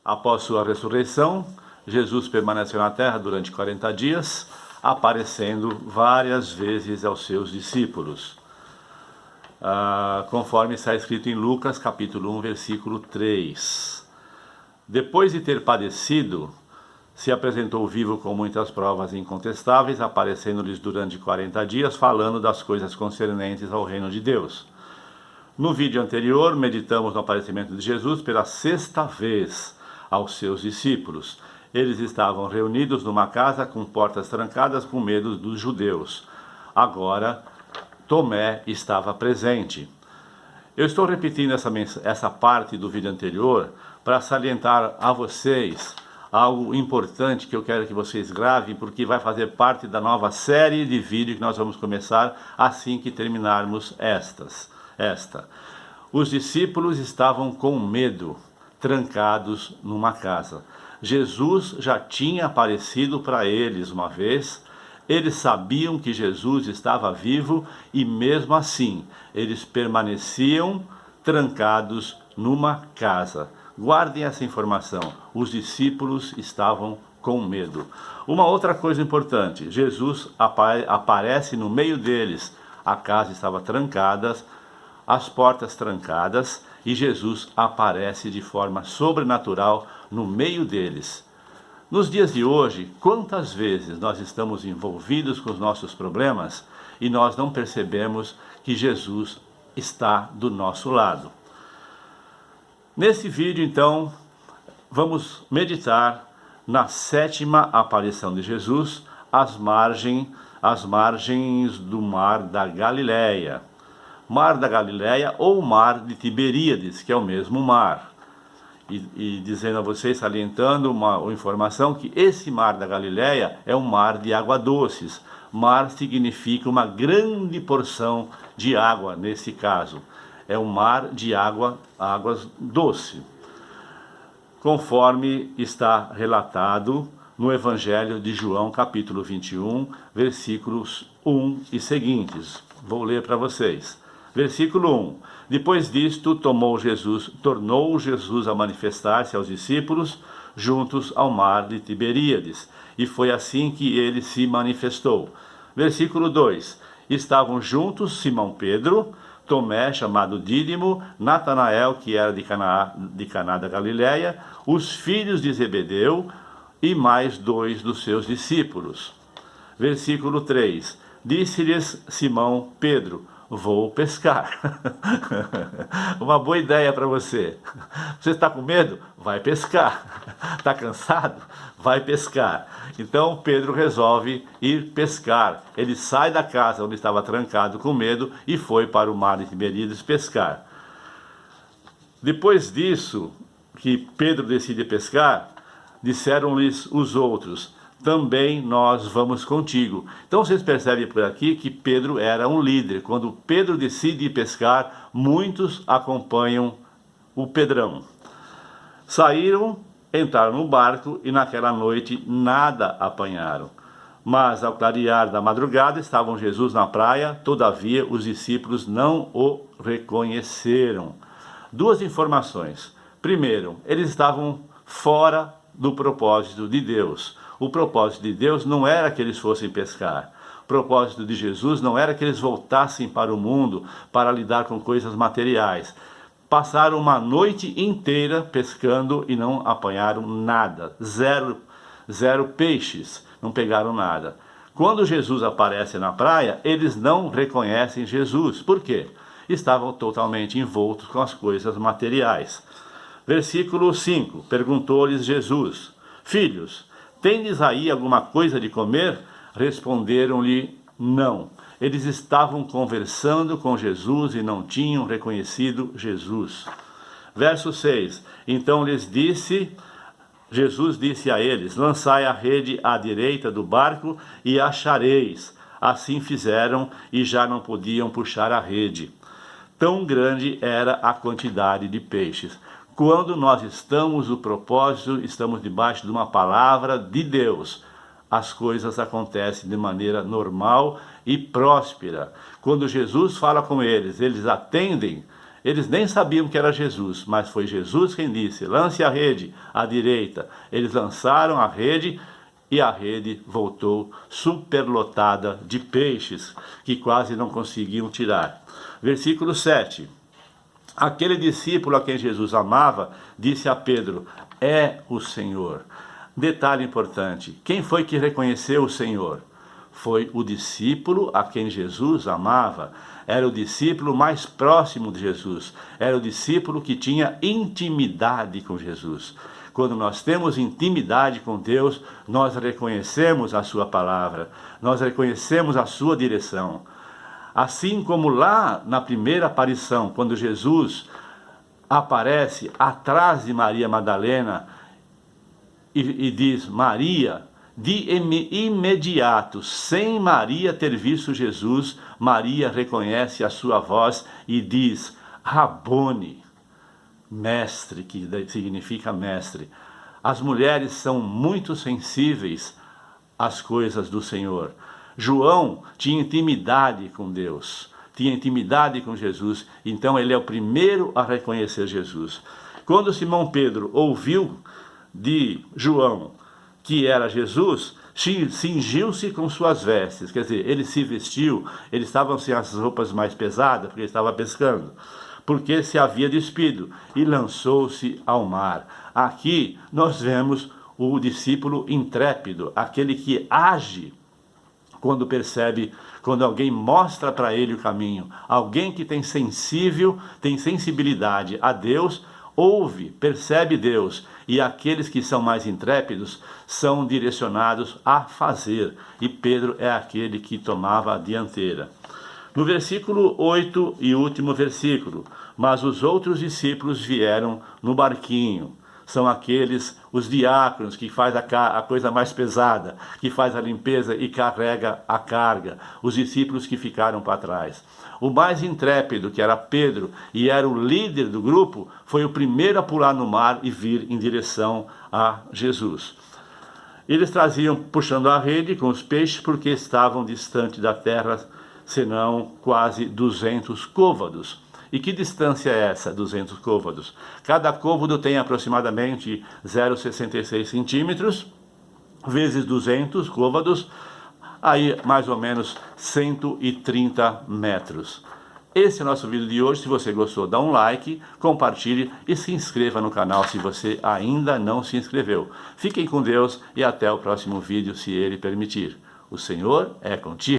Após sua ressurreição, Jesus permaneceu na terra durante 40 dias, aparecendo várias vezes aos seus discípulos, conforme está escrito em Lucas capítulo 1, versículo 3. Depois de ter padecido, se apresentou vivo com muitas provas incontestáveis, aparecendo-lhes durante 40 dias, falando das coisas concernentes ao reino de Deus. No vídeo anterior, meditamos no aparecimento de Jesus pela 6ª vez aos seus discípulos. Eles estavam reunidos numa casa com portas trancadas com medo dos judeus. Agora, Tomé estava presente. Eu estou repetindo essa parte do vídeo anterior para salientar a vocês algo importante que eu quero que vocês gravem, porque vai fazer parte da nova série de vídeos que nós vamos começar assim que terminarmos esta. Os discípulos estavam com medo, trancados numa casa. Jesus já tinha aparecido para eles uma vez. Eles sabiam que Jesus estava vivo e mesmo assim eles permaneciam trancados numa casa. Guardem essa informação. Os discípulos estavam com medo. Uma outra coisa importante: Jesus aparece no meio deles. A casa estava trancada, as portas trancadas, e Jesus aparece de forma sobrenatural no meio deles. Nos dias de hoje, quantas vezes nós estamos envolvidos com os nossos problemas e nós não percebemos que Jesus está do nosso lado? Nesse vídeo, então, vamos meditar na 7ª aparição de Jesus às margens do Mar da Galileia. Mar da Galileia ou Mar de Tiberíades, que é o mesmo mar. E dizendo a vocês, salientando uma informação, que esse Mar da Galileia é um mar de água doces. Mar significa uma grande porção de água, nesse caso. É um mar de águas doces, conforme está relatado no Evangelho de João, capítulo 21, versículos 1 e seguintes. Vou ler para vocês. Versículo 1. Depois disto, tornou Jesus a manifestar-se aos discípulos juntos ao mar de Tiberíades, e foi assim que ele se manifestou. Versículo 2. Estavam juntos Simão Pedro, Tomé, chamado Dídimo, Natanael, que era de Caná da Galileia, os filhos de Zebedeu e mais 2 dos seus discípulos. Versículo 3. Disse-lhes Simão Pedro: vou pescar. Uma boa ideia para você. Você está com medo? Vai pescar. Está cansado? Vai pescar. Então Pedro resolve ir pescar. Ele sai da casa onde estava trancado com medo e foi para o mar de Tiberíades pescar. Depois disso, que Pedro decide pescar, disseram-lhes os outros: também nós vamos contigo. Então vocês percebem por aqui que Pedro era um líder. Quando Pedro decide ir pescar, muitos acompanham o Pedrão. Saíram, entraram no barco e naquela noite nada apanharam. Mas ao clarear da madrugada estavam Jesus na praia, todavia os discípulos não o reconheceram. 2 informações. Primeiro, eles estavam fora do propósito de Deus. O propósito de Deus não era que eles fossem pescar. O propósito de Jesus não era que eles voltassem para o mundo para lidar com coisas materiais. Passaram uma noite inteira pescando e não apanharam nada. Zero peixes, não pegaram nada. Quando Jesus aparece na praia, eles não reconhecem Jesus. Por quê? Estavam totalmente envoltos com as coisas materiais. Versículo 5. Perguntou-lhes Jesus: filhos, tendes aí alguma coisa de comer? Responderam-lhe: não. Eles estavam conversando com Jesus e não tinham reconhecido Jesus. Verso 6. Então Jesus disse a eles: lançai a rede à direita do barco e achareis. Assim fizeram e já não podiam puxar a rede. Tão grande era a quantidade de peixes. Quando nós estamos no propósito, estamos debaixo de uma palavra de Deus, as coisas acontecem de maneira normal e próspera. Quando Jesus fala com eles, eles atendem, Eles nem sabiam que era Jesus, mas foi Jesus quem disse: lance a rede à direita. Eles lançaram a rede e a rede voltou superlotada de peixes, que quase não conseguiam tirar. Versículo 7. Aquele discípulo a quem Jesus amava disse a Pedro: é o Senhor. Detalhe importante: quem foi que reconheceu o Senhor? Foi o discípulo a quem Jesus amava. Era o discípulo mais próximo de Jesus. Era o discípulo que tinha intimidade com Jesus. Quando nós temos intimidade com Deus, nós reconhecemos a sua palavra, nós reconhecemos a sua direção. Assim como lá na primeira aparição, quando Jesus aparece atrás de Maria Madalena e diz: Maria, de imediato, sem Maria ter visto Jesus, Maria reconhece a sua voz e diz: Rabone, mestre, que significa mestre. As mulheres são muito sensíveis às coisas do Senhor. João tinha intimidade com Deus, tinha intimidade com Jesus, então ele é o primeiro a reconhecer Jesus. Quando Simão Pedro ouviu de João que era Jesus, cingiu-se com suas vestes, quer dizer, ele se vestiu, eles estavam sem as roupas mais pesadas, porque ele estava pescando, porque se havia despido, e lançou-se ao mar. Aqui nós vemos o discípulo intrépido, aquele que age quando percebe, quando alguém mostra para ele o caminho, alguém que tem sensibilidade a Deus, ouve, percebe Deus, e aqueles que são mais intrépidos são direcionados a fazer, e Pedro é aquele que tomava a dianteira. No versículo 8 e último versículo: mas os outros discípulos vieram no barquinho. São aqueles, os diáconos, que faz a coisa mais pesada, que faz a limpeza e carrega a carga. Os discípulos que ficaram para trás. O mais intrépido, que era Pedro, e era o líder do grupo, foi o primeiro a pular no mar e vir em direção a Jesus. Eles traziam, puxando a rede com os peixes, porque estavam distante da terra, senão quase 200 côvados. E que distância é essa, 200 côvados? Cada côvado tem aproximadamente 0,66 centímetros, vezes 200 côvados, aí mais ou menos 130 metros. Esse é o nosso vídeo de hoje. Se você gostou, dá um like, compartilhe e se inscreva no canal se você ainda não se inscreveu. Fiquem com Deus e até o próximo vídeo, se Ele permitir. O Senhor é contigo.